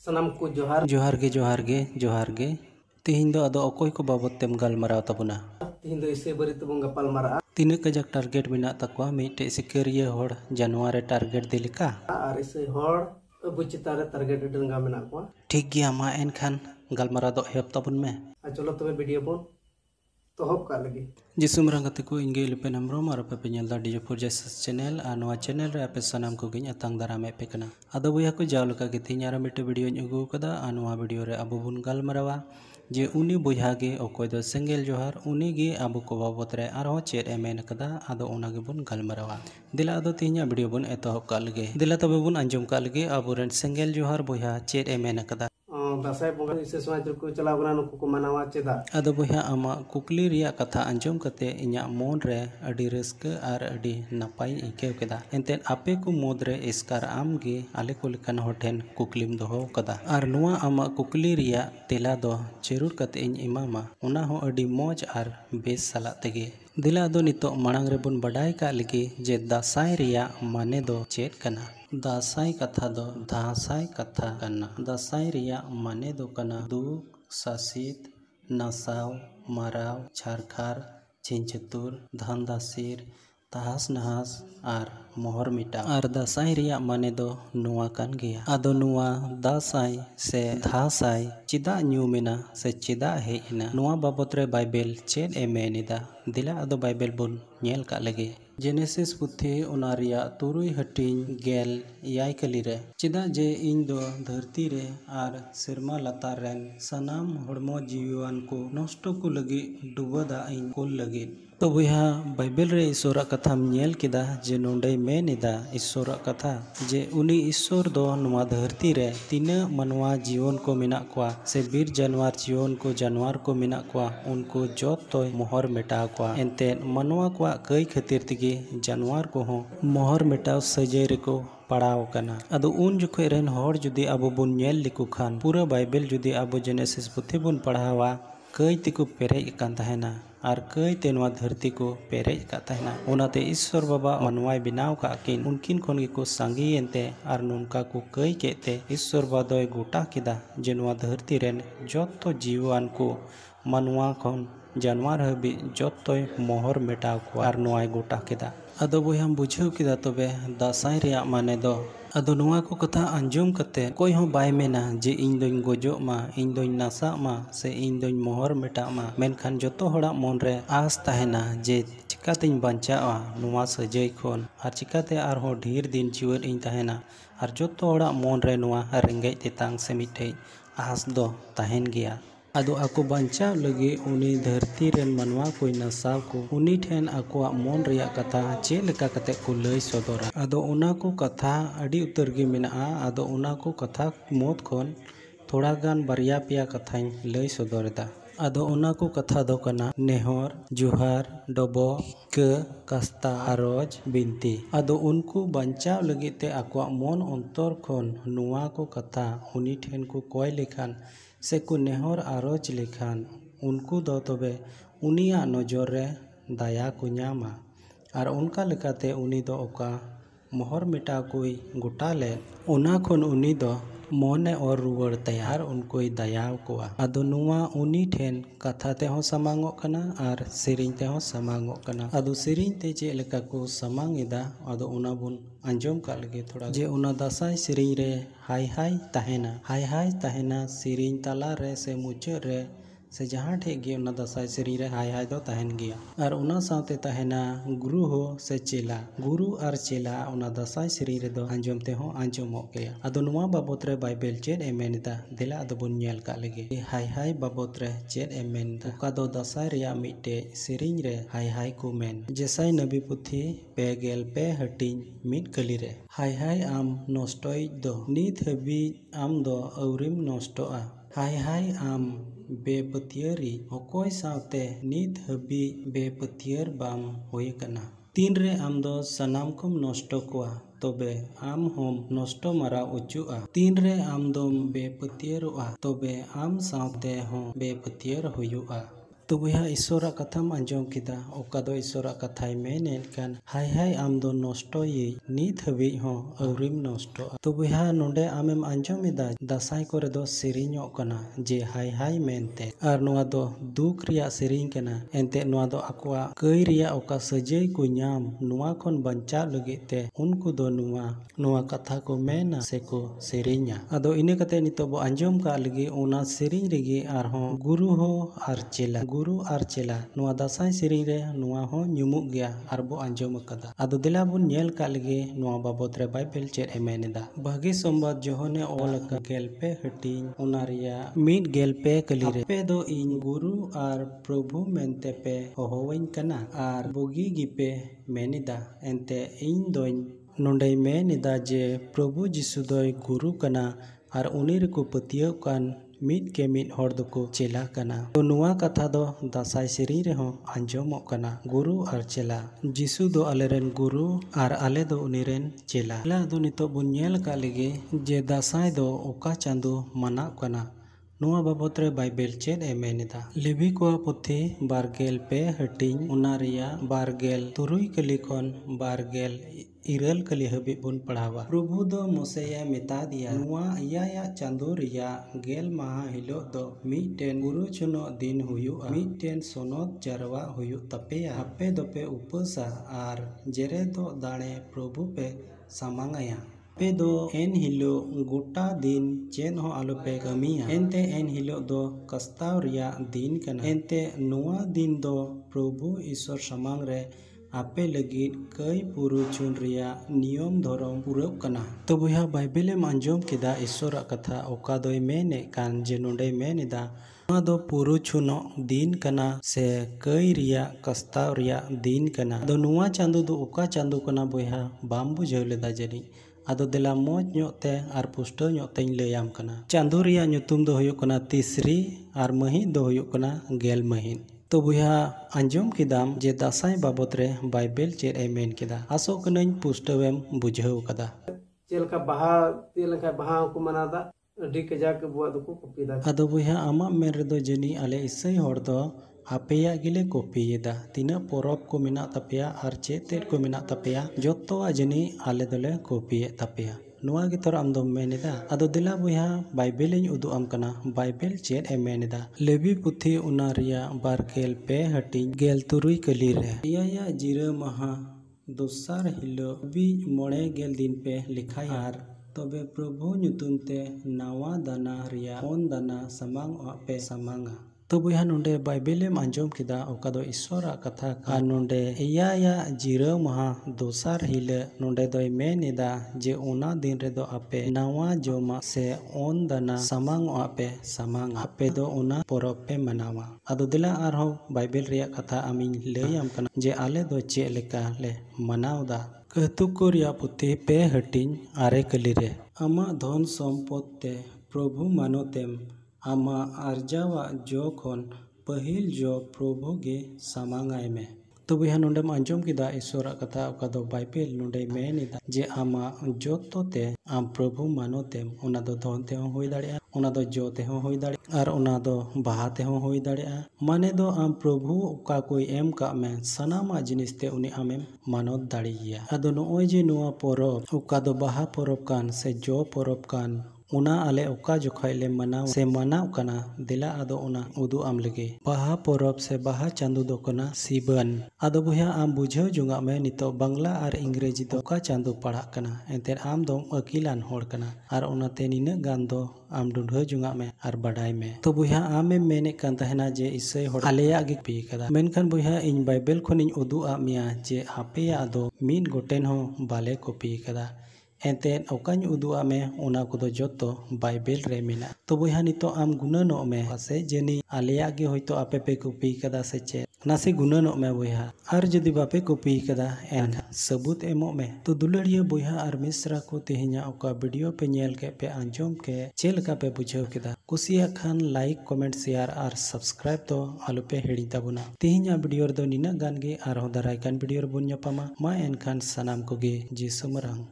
सनम को जोहार जोहार गे तिहिन दो अदो अकोय को बाबत तेम गालमाराव तबुना तिहिन दो इसे बरी तबुन गपाल मारा तीन कजक टारगेट मेना तकवा मिटे सिकरिया होड़ जानवर टारगेट दिलिका और इसे होड़ अबु चितारे टारगेट डंगा मेना को ठीक गया मा एनखान गालमाराव दो हेप तबुन में चलो तबे वीडियो बोन तो होप का लगी जिसुम रंगते को इंगे लिपे नम्रो मारो पे पेनल दा डीजोपुर जैसे चैनल आ नोआ चैनल रे पे सनाम को गिन अतंग दारा में पे कना अदो बुया को जाव लका गे तिन आरा मिटे वीडियो ᱧᱩᱜᱩ कदा आ नोआ वीडियो रे अबु बुन गालमारावा जे उनी बुया गे अकोय दो सेंगेल जोहार उनी गे अबु को बाबत रे आरो चेड एमेन कदा अदो ओना गे बुन गालमारावा दिला अदो तिन वीडियो बुन एतोहब का लगे दिला तबे बुन अंजुम का लगे अबु रेन सेंगेल जोहार बुया चेड एमेन कदा दासाय बोंगा इसे समाज को चला बना नुको को मनावा चेदा अदो बुया आमा कुकली रिया कथा अंजुम कते इnya मोन रे अडी रस्क आर अडी नापाई इकेव केदा एंते आपे को मोद रे इसकार आम गे आले को लिकन होठेन कुकलिम दोहो कदा आर नुआ आमा कुकली रिया तेला दो जरूर कते इन इमामा उना हो अडी मौज आर बेस सला तेगे दिला दो नितो मांग रे बुन बडाई का लगे जे दासाई रिया माने दो चेत कना दासाई कथा दो दासाई कथा कना दासाई रिया माने दो कना दुख सासित नासाव माराव छारखार चिंचतुर धनदासिर तहास नहास आर मोहर मिटा आर दासाई रिया माने दो नुआ कान गया आदो नुआ दासाई से धासाई चिदा न्यूमेना से चिदा हेना नुआ बाबत रे बाइबल चेन एमेनिदा दिला अदो बाइबल बुन नेल का लगे जेनेसिस पुथी ओना रिया तुरुई हटिंग गेल याय कली रे चिदा जे इन दो धरती रे आर सिरमा लतार रेन सनाम हड़मो जीवान को नष्टो को लगी डुबदा इन कोल लगी तो बुहा बाइबल रे ईश्वरा कथा नेल किदा जे नोंडे मेनिदा ईश्वरा कथा जे उनी ईश्वर दो नुआ धरती रे तीना मनवा जीवन को मिना क्वा से बीर जानवर जीवन को जानवर को मिना क्वा उनको जोत तो मोहर मिटा क्वा एंते मनवा क्वा कई खातिर तिगे जानवर को हो मोहर मिटाव सजे रे को पड़ाव कना अदो उन जुखे रेन होड़ जुदी अबो बुन नेल लिकु खान पूरा बाइबल जुदी अबो जेनेसिस पुथी बुन पढ़ावा कई तिको पेरेज कान तहना आर कई तेनवा धरती को पेरेज का तहना ओनाते ईश्वर बाबा मनवाय बिनाव का किन उनकिन खन को सांगी एनते आर नुनका को कई केते ईश्वर बादय गोटा किदा जेनवा धरती रेन जतो जीवान को मनवा खन जानवर हबी जतो मोहर मेटाव को आर नोय गोटा किदा अदो बोय हम बुझेव किदा तबे दासाई रिया माने दो अदो नुआ को कथा अंजुम कते कोई हो बाय मेना जे इन दोइन गोजो मा इन दोइन नासा मा से इन दोइन मोहर मेटा मा मेनखान जतो होड़ा मन रे आस तहना जे चिकातें बांचावा नुआ सजय खन आर चिकाते आर हो ढेर दिन जीवन इन तहना आर जतो होड़ा मन रे नुआ रेंगे तेतांग से मिठे आस दो तहन गया अदो आको बांचाव लगे उनी धरती रेन मनवा कोई नसाव को उनी ठेन आकोआ मन रिया कथा चे लेका कते को लय सदरा अदो उना को कथा अडी उतर गे मेना अदो उना को कथा मोत खन थोड़ा गान बारिया पिया कथाई लय सदरदा अदो उना को कथा दो कना नेहर जुहार डबो के कस्ता आरोज बिनती अदो उनको बंचाव लगे ते आकोआ मन अंतर खन नुआ को कथा उनी ठेन को कोय लेखान से को नेहर आरोज लेखान उनको दो तबे उनिया नजर रे दाया को नामा आर उनका लेकाते उनी दो ओका मोहर मिटा कोई गोटा ले उना खन उनी दो मोने और रुवर तैयार उनको दयाव कोआ अदो नुआ उनी ठेन कथा ते हो समांगो कना आर सेरिंग ते हो समांगो कना अदो सेरिंग ते चे लेका को समांगिदा अदो उना बुन अंजम का लगे थोड़ा जे उना दासाई सेरिंग रे हाय हाय तहना सेरिंग ताला रे से मुचाद रे से जहाँ ठे गे उना दासाई सेरिंग रे हाय हाय दो तहन गया आर उना साथे तहना गुरु हो से चेला गुरु आर चेला उना दासाई सेरिंग रे दो अंजम ते हो अंजमो गया अदो नुआ बाबत रे बाइबल चेद एमेनिदा दिला अदो बुन नेल का लगे हाय हाय बाबत रे चेद एमेनिदा ओका दो दासाई रिया मिटे सेरिंग रे हाय हाय को मेन जेसाई नबी पुथी पेगेल पे हटिंग मिट कली रे हाय हाय आम नष्टोय दो नित हबी आम दो औरिम नष्टोआ हाय हाय आम बेपतियरी अकोय सावते नित हबी बेपतियर बाम होय कना तीन रे आम दो सनाम कम नष्टो कोआ तबे आम होम नष्टो मारा उचुआ तीन रे आम दो बेपतियरोआ तबे आम सावते हो बेपतियर हुयुआ तो बया ईश्वरा कथाम आंजम किदा ओका दो ईश्वरा कथाय मेनेन कान हाय हाय आम दो नष्टो ये नीत हबी हो अवरिम नष्टो। तो बया नोंडे आमेम आंजमिदा दासाई कोरे दो सेरिñो कना जे हाय हाय मेनते आर नोआ दो दुख रिया सेरिñ कना एंते नोआ दो आकवा कई रिया ओका सजय को ᱧᱟᱢ नोआ खन बंचा लगित ते उनको दो नोआ कथा को मेना से को सेरिñा। आदो इने कते नितो बो आंजम का लगी ओना सेरिñ रेगी आर हो गुरु हो आर चेला गुरु आर चेला नोआ दासाई सेरिñ रे नोआ हो ᱧᱩᱢᱩᱜ गया आर बो आंजम कदा। आदो दिला बुन नेल का लगी नोआ बाबत रे बाइबल चेद एमेनेदा भागी संबाद जोहने ओल का गेलपे हटिñ ओना रिया मीट गेलपे कली रे पे दो इन गुरु आर प्रभु मेनते पे होहोवइन कना आर बोगी गिपे मेनिदा एंते इन दोइन नोंडे मेनिदा जे प्रभु जिसु दोय गुरु कना आर उनी रेको पतियव कान मीट के मीट हर दो चेला कना। तो नुआ कथा दो दासाई सेरिñ रे हो आंजमोग कना गुरु आर चेला जिसु दो आलेरेन गुरु आर आले दो उनीरेन चेला। दो नितो बुन नेल का लेगे जे दासाई दो ओका चांदो मनाव कना नोआ बाबत रे बाइबल चेद एमेनेदा लेवी को पुथी बारगेल पे हटिñ ओना रिया बारगेल तुरुई कली खन बारगेल इरल कली हबी बुन पढ़ावा। प्रभु दो मोसेया मेता दिया नुआ इया चांदो रिया गेल माहा हिलो दो मीटेन गुरु चुनो दिन हुयुआ मीटेन सोनोत जरवा हुयु तपेया आपे दोपे उपसा आर जेरे दो दाणे प्रभु पे सामांगाया पे दो एन हिलो गोटा दिन चेन हो आलो पे कमिया एनते एन हिलो दो कस्ताव रिया दिन कना एनते नुआ दिन दो प्रभु ईश्वर समांग रे आपे लगी कई पुरु चुन रिया नियम धरम पुरव कना। तो बया बाइबल आंजम किदा ईश्वरा कथा ओका दोय मेने कान जे नोंडे मेनेदा नोआ दो पुरु चुनो दिन कना से कई रिया कस्ताव रिया दिन कना। दो नुआ चांदो दो ओका चांदो कना बया बाम बुझाव लेदा जनी आदो दिला मोज ñote आर पुष्टो ñote लैयाम कना। चांदो रिया ñुतुम दो हुयुग कना तीसरी आर महिन दो हुयुग कना गेल महिन। तो बुया आंजम किदाम जे दासाई बाबत रे बाइबल चेद एमेन किदा आसो कनኝ पुष्टवेम बुझाव कदा चेलका बाहा को मनादा अडी कजाक बुआ दो को कॉपीदा। आदो बुया आमा मेन रेदो जनी आले इसई हर दो आपेया गिले कॉपीदा तीना परब को मेना तपेया आर चेतेद को मेना तपेया जत्तोआ जनी आले दोले कॉपीए तपेया नुआ गे तोर आम दो मेनेदा। आदो दिला बुया बाइबल उदु आम कना बाइबल चेद एमेनेदा लेवी पुथी उना रिया बारगेल पे हटिñ गेल तुरुई कली रे इया जिरा माहा दोसार हिलो बी मोड़े गेल दिन पे लिखाय आर तबे प्रभु ᱧᱩᱛᱩᱢ ते नावा दाना रिया ओन दाना समांग पे समांगा। तो बुया नोंडे बाइबल आंजम किदा ओका दो ईश्वरा कथा का नोंडे इया जिरा माहा दोसार हिले नोंडे दोय मेनेदा जे ओना दिन रे दो आपे नावा जोमा से ओन दाना समांग पे समांग आपे दो ओना परब पे मनावा। आदो दिला आरो बाइबल रिया कथा आमिन लैयाम कना जे आले दो चे लेका ले मनावदा कहतुको रिया पुथी पे हटिñ आरे कली रे आमा धन सम्पत्ते प्रभु मानोतेम आमा आर्जावा जो खन पहिल जो प्रभु गे सामांगाय में। तो बया नोंडेम आंजम किदा ईश्वरा कथा ओका दो बाइबल नोंडे मेनेदा जे आमा जोतो ते आम प्रभु मानोतेम ओना दो धन ते होय दाड़िया ओना दो जो ते होय दाड़िया आर ओना दो बाहा ते होय दाड़िया माने दो आम प्रभु ओका कोई एम का में सनामा जिनिस ते उनी आमेम मानोत दाड़िया। आदो नोय जे नोआ परब ओका दो बाहा परब कान से जो परब कान उना आले ओका जोखाय ले मनाव कना दिला आदो उना उदु आम लगे बाहा परब से बाहा चांदो दो कना सिबन। आदो बुया आम बुझाव जुंगा में नितो बांग्ला आर इंग्रेजी दो ओका चांदो पढ़ा कना एंते आम दो अकिलान होड़ कना आर उनाते निना गान दो आम ढूंढ जुंगा में आर बडाय में। तो बुया आमे मेने कान तहना जे इसई होड़ आलेया गे पी कदा मेनखान बुया इन बाइबल खनिñ उदु आ मिया जे आपेया दो मीन गोटेन हो बाले को पी कदा एंते ओकाñ उदुआ में ओना को दो जोतो बाइबल रे मेना। तो बुया नितो आम गुनानो में से जनी आलेया गे होयतो आपे पे कॉपी कदा से चे नासे गुनानो में बुया आर जदि बापे कॉपी कदा एन सबूत एमो में। तो दुलड़िया बुया आर मिश्रा को तेहिना ओका वीडियो पे नेल के पे आंजम के चेलका पे बुझाव केदा कुसिया खान लाइक कमेंट शेयर आर सब्सक्राइब तो आलु पे हेड़ी ताबुना तेहिना वीडियो दो निना गान गे आर हो दाराय कान वीडियो बन ᱧᱟᱯᱟᱢᱟ मा एनखान सनाम को गे जी समरंग।